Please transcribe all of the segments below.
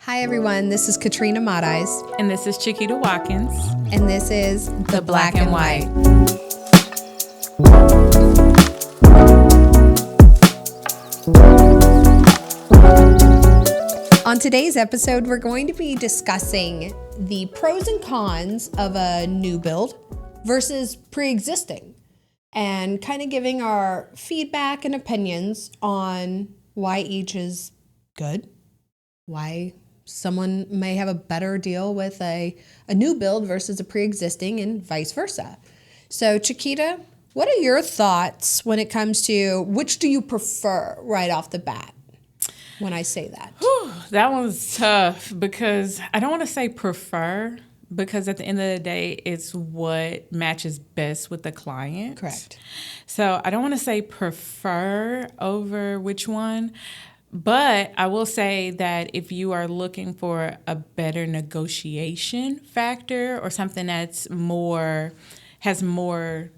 Hi, everyone. This is Katrina Mottis. And this is Chiquita Watkins. And this is The Black and White. On today's episode, we're going to be discussing the pros and cons of a new build versus pre-existing and kind of giving our feedback and opinions on why each is good, why someone may have a better deal with a new build versus a pre-existing and vice versa. So, Chiquita, what are your thoughts when it comes to which do you prefer right off the bat when I say that? Whew, that one's tough because I don't want to say prefer because at the end of the day, it's what matches best with the client. Correct. So I don't want to say prefer over which one. But I will say that if you are looking for a better negotiation factor or something that's has more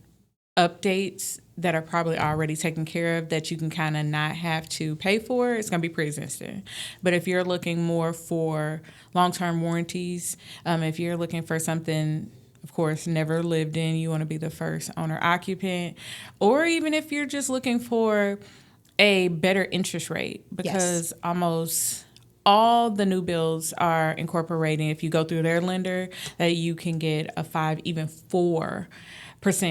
updates that are probably already taken care of that you can kind of not have to pay for, it's going to be pre-existing. But if you're looking more for long-term warranties, if you're looking for something, of course, never lived in, you want to be the first owner occupant, or even if you're just looking for a better interest rate, because almost all the new builds are incorporating, if you go through their lender, that you can get a 5, even 4%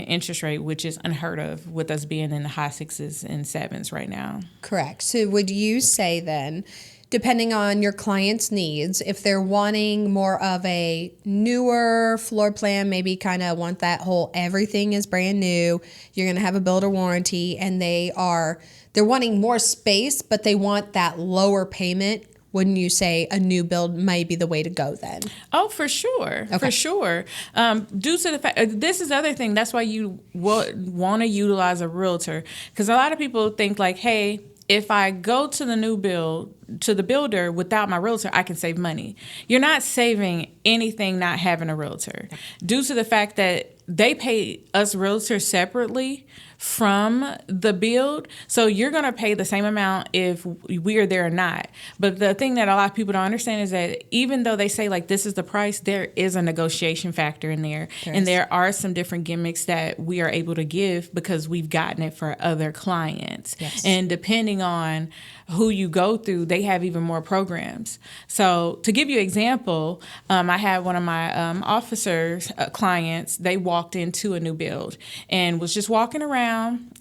interest rate, which is unheard of with us being in the high 6s and 7s right now. Correct. So would you say then, depending on your client's needs, if they're wanting more of a newer floor plan, maybe kind of want that whole everything is brand new, you're going to have a builder warranty, and they're wanting more space, but they want that lower payment, wouldn't you say a new build might be the way to go then? Oh, for sure. Okay. For sure. Due to the fact, this is the other thing, that's why you want to utilize a realtor. Because a lot of people think like, hey, if I go to the builder without my realtor, I can save money. You're not saving anything not having a realtor. Due to the fact that they pay us realtors separately from the build, so you're going to pay the same amount if we are there or not. But the thing that a lot of people don't understand is that even though they say like this is the price, there is a negotiation factor in there. And there are some different gimmicks that we are able to give because we've gotten it for other clients. Yes. And depending on who you go through, they have even more programs. So to give you an example, I had one of my officers' clients, they walked into a new build and was just walking around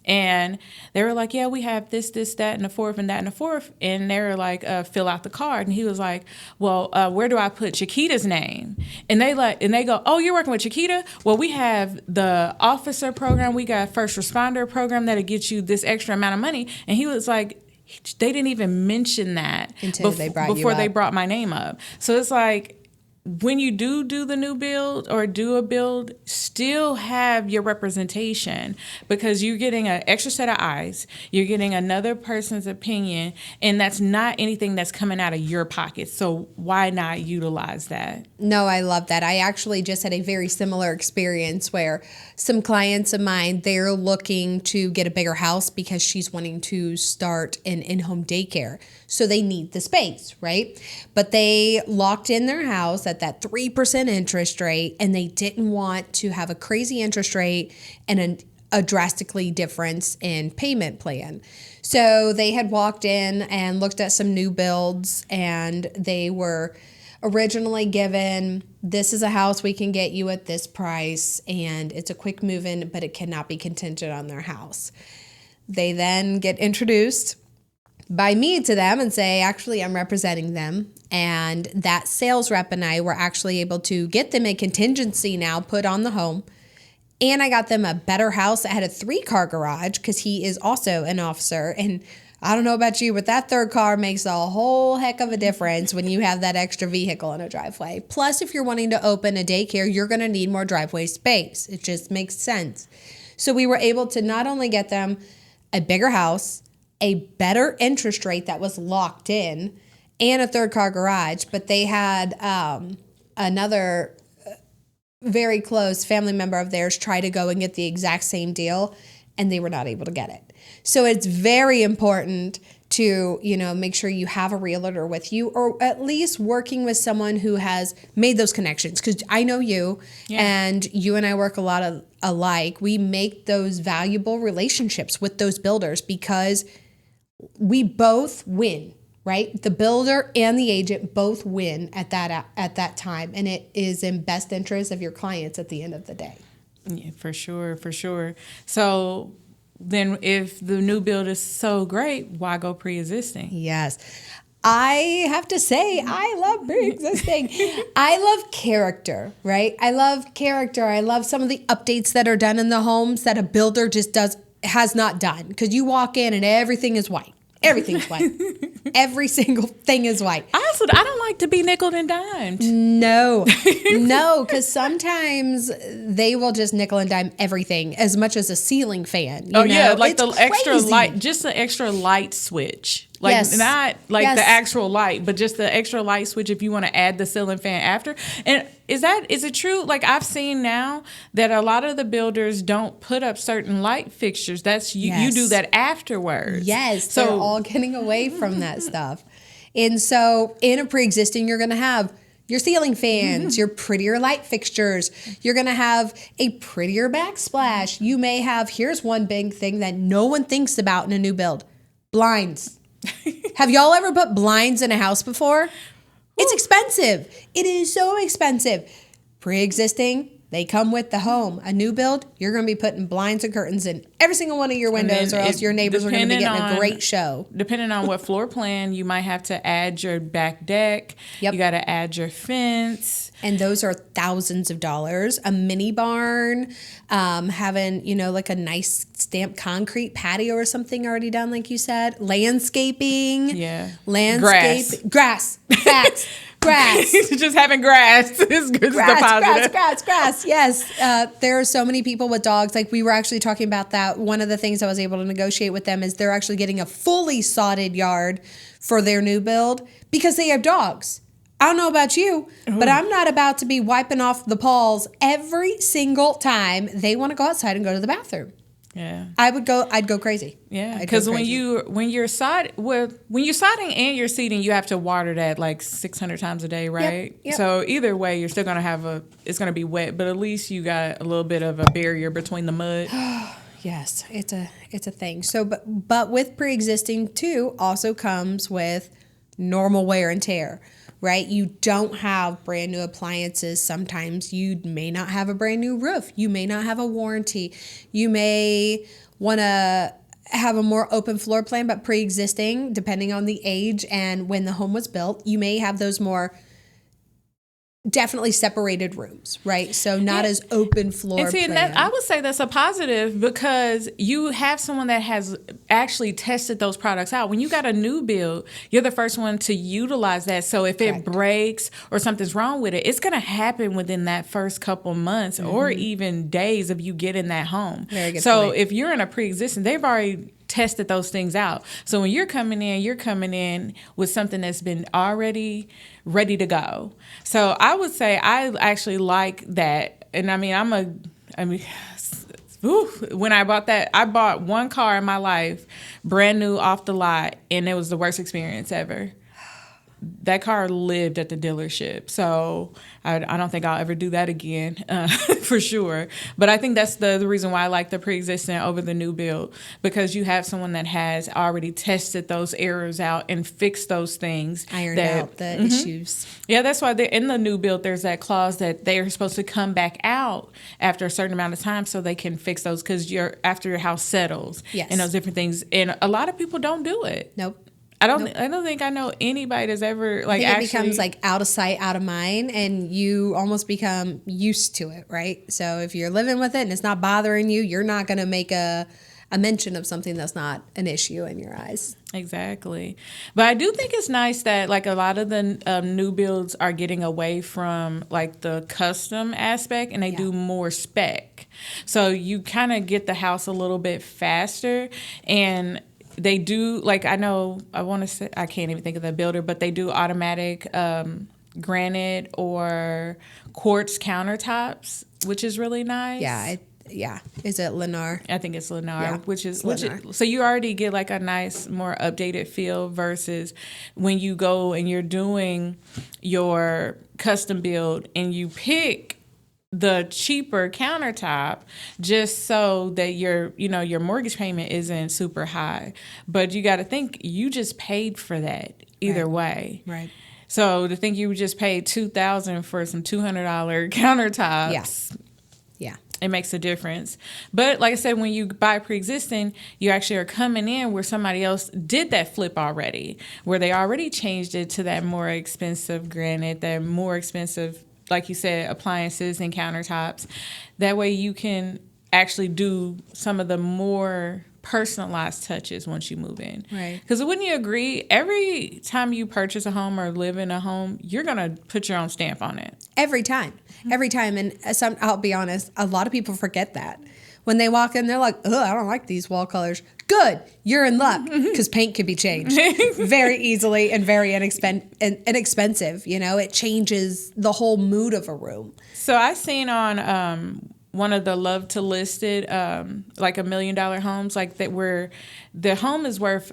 and they were like, yeah, we have this, that, and the fourth, and that, and the fourth. And they were like, fill out the card. And he was like, well, where do I put Chiquita's name? And they go, oh, you're working with Chiquita? Well, we have the officer program. We got first responder program that'll get you this extra amount of money. And he was like, they didn't even mention that before they brought my name up. So it's like, when you do the new build or do a build, still have your representation because you're getting an extra set of eyes. You're getting another person's opinion, and that's not anything that's coming out of your pocket. So why not utilize that? No, I love that. I actually just had a very similar experience where some clients of mine, they're looking to get a bigger house because she's wanting to start an in-home daycare. So they need the space, right? But they locked in their house at that 3% interest rate, and they didn't want to have a crazy interest rate and a drastically difference in payment plan. So they had walked in and looked at some new builds, and they were originally given, this is a house we can get you at this price, and it's a quick move-in, but it cannot be contingent on their house. They then get introduced by me to them and say, actually, I'm representing them. And that sales rep and I were actually able to get them a contingency now put on the home. And I got them a better house that had a 3-car garage because he is also an officer. And I don't know about you, but that 3rd car makes a whole heck of a difference when you have that extra vehicle in a driveway. Plus, if you're wanting to open a daycare, you're going to need more driveway space. It just makes sense. So we were able to not only get them a bigger house, a better interest rate that was locked in, and a 3rd-car garage, but they had another very close family member of theirs try to go and get the exact same deal, and they were not able to get it. So it's very important to, make sure you have a realtor with you, or at least working with someone who has made those connections. Because I know you, and you and I work a lot of alike. We make those valuable relationships with those builders because we both win, right? The builder and the agent both win at that time, and it is in best interest of your clients at the end of the day. Yeah, for sure. So then if the new build is so great, why go pre-existing? Yes. I have to say, I love pre-existing. I love character, right? I love character. I love some of the updates that are done in the homes that a builder just has not done. Because you walk in and everything is white. Everything's white. Every single thing is white. I don't like to be nickel and dimed. No, because sometimes they will just nickel and dime everything as much as a ceiling fan. Yeah, like it's the crazy. Extra light, just the extra light switch. Like yes. Not like yes. the actual light, but just the extra light switch if you want to add the ceiling fan after. And is it true? Like I've seen now that a lot of the builders don't put up certain light fixtures. That's you do that afterwards. Yes, so they're all getting away from that stuff. And so in a pre-existing, you're going to have your ceiling fans, your prettier light fixtures. You're going to have a prettier backsplash. You may have, here's one big thing that no one thinks about in a new build, blinds. Have y'all ever put blinds in a house before? It's expensive. It is so expensive. Pre-existing, they come with the home. A new build, you're going to be putting blinds and curtains in every single one of your windows, or else your neighbors are going to be getting a great show. Depending on what floor plan, you might have to add your back deck. Yep. You got to add your fence. And those are thousands of dollars. A mini barn, having, like a nice stamped concrete patio or something already done, like you said. Landscaping. Yeah. Grass. Facts. Grass. Just having grass is good. Grass. Yes. There are so many people with dogs. Like we were actually talking about that. One of the things I was able to negotiate with them is they're actually getting a fully sodded yard for their new build because they have dogs. I don't know about you, but I'm not about to be wiping off the paws every single time they want to go outside and go to the bathroom. Yeah, I'd go crazy. Yeah, because when you're sodding and you're seeding, you have to water that like 600 times a day, right? Yep. So either way, you're still gonna have it's gonna be wet, but at least you got a little bit of a barrier between the mud. Yes, it's a thing. So, but with pre-existing too, also comes with normal wear and tear. Right? You don't have brand new appliances. Sometimes you may not have a brand new roof. You may not have a warranty. You may want to have a more open floor plan, but pre-existing, depending on the age and when the home was built, you may have those more definitely separated rooms, right? So not as open floor and see, plan. And I would say that's a positive because you have someone that has actually tested those products out. When you got a new build, you're the first one to utilize that. So if it breaks or something's wrong with it, it's going to happen within that first couple months or even days of you getting that home. Very good so point. If you're in a pre-existing, they've already tested those things out. So when you're coming in with something that's been already ready to go. So I would say I actually like that. And I mean, when I bought that, I bought one car in my life, brand new off the lot, and it was the worst experience ever. That car lived at the dealership, so I don't think I'll ever do that again, for sure. But I think that's the reason why I like the pre-existing over the new build, because you have someone that has already tested those errors out and fixed those things. Ironed out the issues. Yeah, that's why in the new build, there's that clause that they are supposed to come back out after a certain amount of time so they can fix those because after your house settles and those different things. And a lot of people don't do it. Nope. I don't think I know anybody that's ever it becomes like out of sight, out of mind, and you almost become used to it, right? So if you're living with it and it's not bothering you, you're not going to make a mention of something that's not an issue in your eyes. Exactly. But I do think it's nice that like a lot of the new builds are getting away from like the custom aspect and they do more spec. So you kind of get the house a little bit faster, and they do, like, I can't even think of the builder, but they do automatic granite or quartz countertops, which is really nice. Yeah, Is it Lennar? I think it's Lennar, Yeah, which is Lennar. so you already get like a nice, more updated feel versus when you go and you're doing your custom build and you pick the cheaper countertop just so that your mortgage payment isn't super high. But you got to think you just paid for that either way. Right. So to think you just paid $2,000 for some $200 countertops. Yeah. It makes a difference. But like I said, when you buy pre-existing, you actually are coming in where somebody else did that flip already, where they already changed it to that more expensive granite, that more expensive, like you said, appliances and countertops. That way you can actually do some of the more personalized touches once you move in. Right. Because wouldn't you agree, every time you purchase a home or live in a home, you're going to put your own stamp on it. Every time. And I'll be honest, a lot of people forget that. When they walk in, they're like, "Oh, I don't like these wall colors." Good, you're in luck, because paint can be changed very easily and very inexpensive. It changes the whole mood of a room. So I seen on one of the love to listed like $1 million homes, like that, where the home is worth,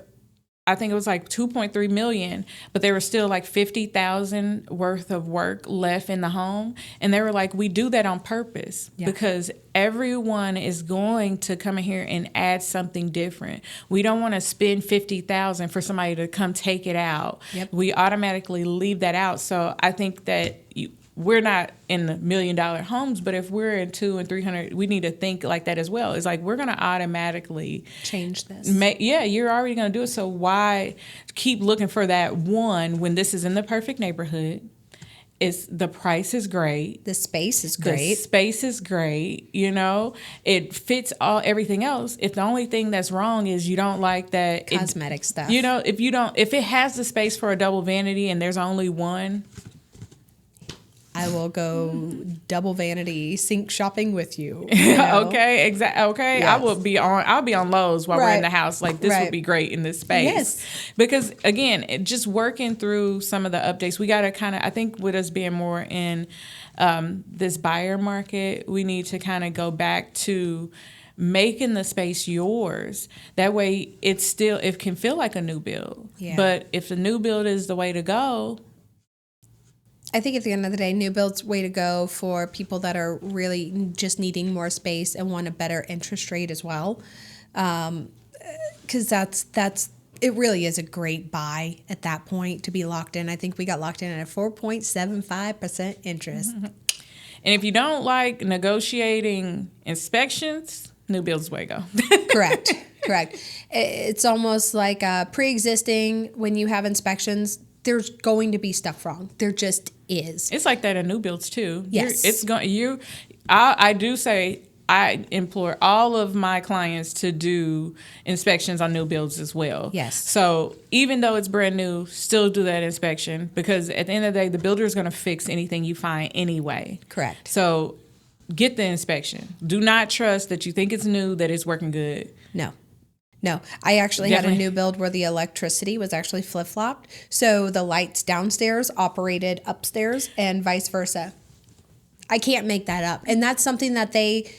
I think it was like 2.3 million, but there was still like 50,000 worth of work left in the home. And they were like, we do that on purpose because everyone is going to come in here and add something different. We don't want to spend 50,000 for somebody to come take it out. Yep. We automatically leave that out. So I think that we're not in the $1 million homes, but if we're in 200 and 300, we need to think like that as well. It's like we're going to automatically change this. You're already going to do it. So why keep looking for that one when this is in the perfect neighborhood? The price is great. The space is great. It fits everything else. If the only thing that's wrong is you don't like that cosmetic stuff. If it has the space for a double vanity and there's only one, I will go double vanity sink shopping with you. Okay, exactly. Okay, yes. I'll be on Lowe's while we're in the house. Like, this would be great in this space. Yes. Because again, just working through some of the updates, we got to I think with us being more in this buyer market, we need to kind of go back to making the space yours. That way it can feel like a new build. Yeah. But if the new build is the way to go, I think at the end of the day, new build's way to go for people that are really just needing more space and want a better interest rate as well. Because it really is a great buy at that point to be locked in. I think we got locked in at a 4.75% interest. Mm-hmm. And if you don't like negotiating inspections, new build's the way to go. Correct. It's almost like pre-existing. When you have inspections, there's going to be stuff wrong. There just is. It's like that in new builds too. Yes. I do say I implore all of my clients to do inspections on new builds as well. Yes. So even though it's brand new, still do that inspection, because at the end of the day, the builder is going to fix anything you find anyway. Correct. So get the inspection. Do not trust that you think it's new, that it's working good. No, I actually had a new build where the electricity was actually flip-flopped. So the lights downstairs operated upstairs and vice versa. I can't make that up. And that's something that they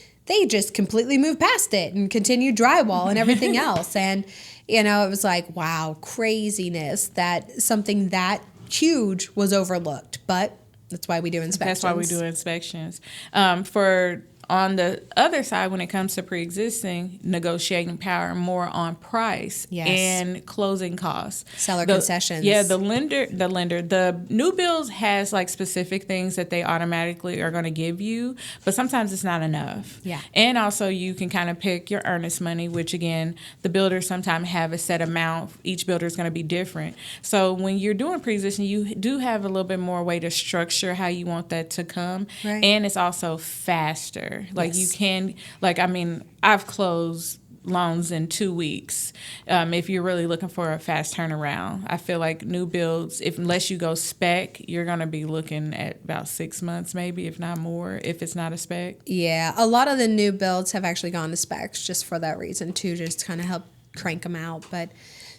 just completely moved past it and continued drywall and everything else. And, it was like, wow, craziness that something that huge was overlooked. But that's why we do inspections. That's why we do inspections. On the other side, when it comes to pre-existing, negotiating power more on price and closing costs. Seller concessions. Yeah, the new builds has like specific things that they automatically are going to give you, but sometimes it's not enough. Yeah. And also you can kind of pick your earnest money, which again, the builders sometimes have a set amount. Each builder is going to be different. So when you're doing pre-existing, you do have a little bit more way to structure how you want that to come. Right. And it's also faster. Like you can, I've closed loans in 2 weeks. If you're really looking for a fast turnaround, I feel like new builds, unless you go spec, you're going to be looking at about 6 months, maybe, if not more, if it's not a spec. Yeah, a lot of the new builds have actually gone to specs just for that reason too, just to kind of help crank them out. But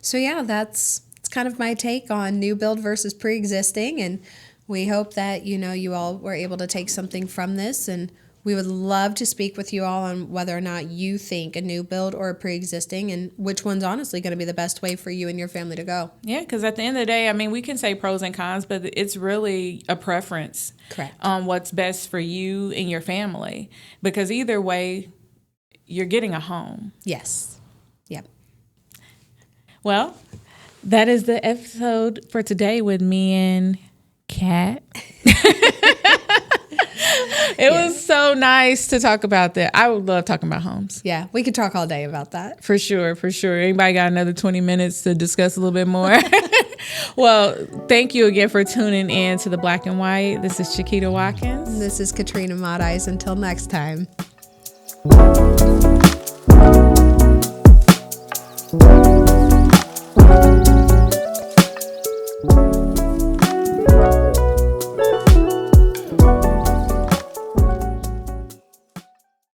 so yeah, it's kind of my take on new build versus pre-existing, and we hope that you all were able to take something from this, and We would love to speak with you all on whether or not you think a new build or a pre-existing, and which one's honestly going to be the best way for you and your family to go. Yeah, because at the end of the day, I mean, we can say pros and cons, but it's really a preference. Correct. On what's best for you and your family. Because either way, you're getting a home. Yes. Yep. Well, that is the episode for today with me and Kat. It was so nice to talk about that. I would love talking about homes. Yeah, we could talk all day about that. For sure, for sure. Anybody got another 20 minutes to discuss a little bit more? Well, thank you again for tuning in to The Black and White. This is Chiquita Watkins. This is Katrina Modice. Until next time.